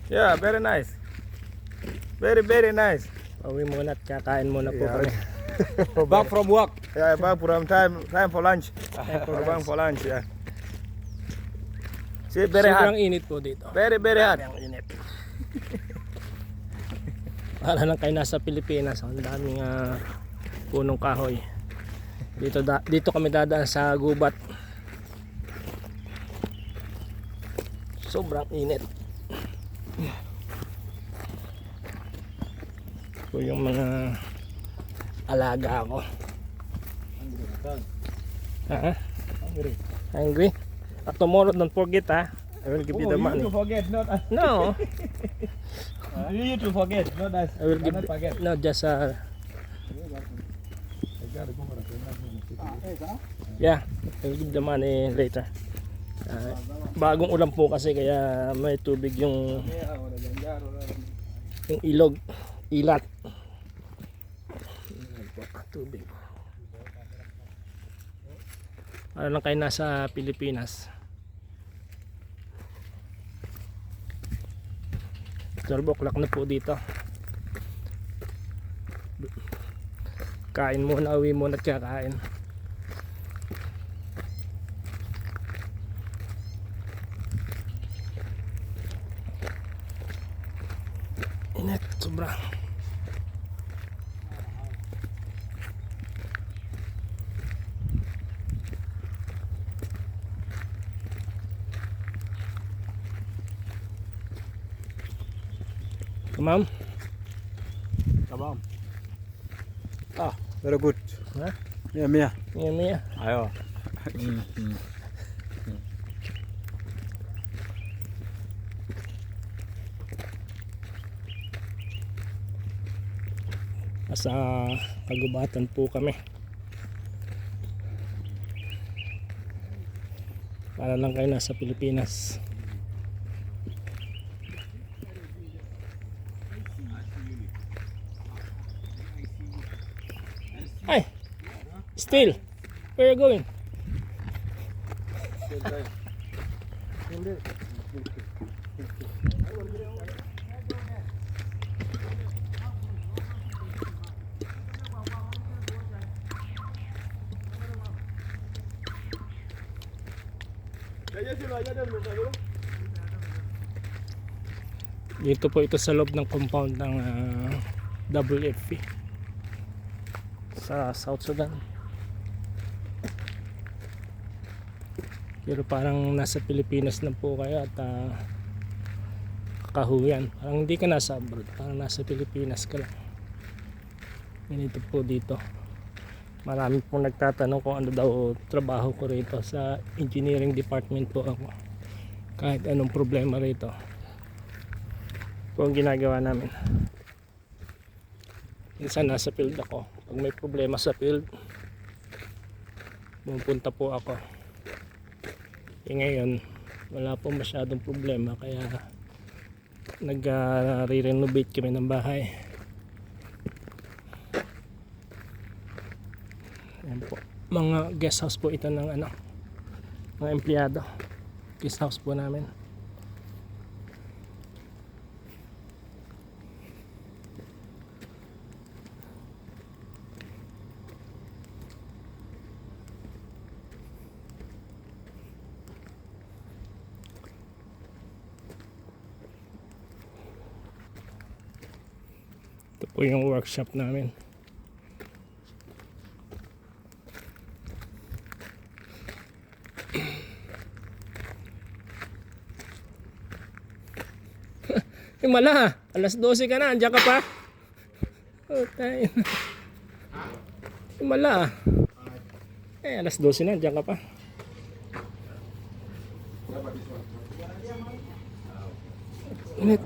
Yeah, very nice. Very nice. Pauwi muna at kakain muna po Yeah. kami. Back from work. Yeah, back from time for lunch. Time for Back lunch. for lunch, yeah. See, very hot. Sobrang init po dito. Very hot. Ang init. Para lang kayo nasa Pilipinas, ang daming punong kahoy. Dito kami dadaan sa gubat. Sobrang init. Ito yung mga alaga ko. Hungry. Hungry? Tomorrow, don't forget I will give you the money. You to forget, not us. No, You to forget, not us. I will give. Not forget. No, just yeah, I will give the money later. Bagong ulam po kasi kaya may tubig yung ilog, ilat. Tubig. Para lang kayo nasa Pilipinas. 12 o'clock na po dito. Kain muna, uwi muna at kakain. Init, sobra. Ma'am? Tamam. Very good. Ha? Yeah, Mia. Mia. Ayo. Nasa kagubatan po kami. Para lang kayo nasa Pilipinas. Hi. Still. Where are you going? Dito po ito sa loob ng compound ng WFP sa South Sudan. Pero parang nasa Pilipinas lang po kayo at kakahuyan. Parang hindi ka nasa abroad, parang nasa Pilipinas ka lang. Ganito po dito. Marami pong nagtatanong kung ano daw trabaho ko rito. Sa engineering department po ako. Kahit anong problema rito po ang ginagawa namin. Minsan nasa field ako. Pag may problema sa field, pupunta po ako. Ngayon wala po masyadong problema kaya nag-re-renovate kami ng bahay. Ayan po. Mga guest house po ito ng mga empleyado. Guest house po namin. Ito po yung workshop namin. Mala, alas 12 ka na, andiyan ka pa. Oh, tayo. Mala. Alas 12 na, andiyan ka pa. Init.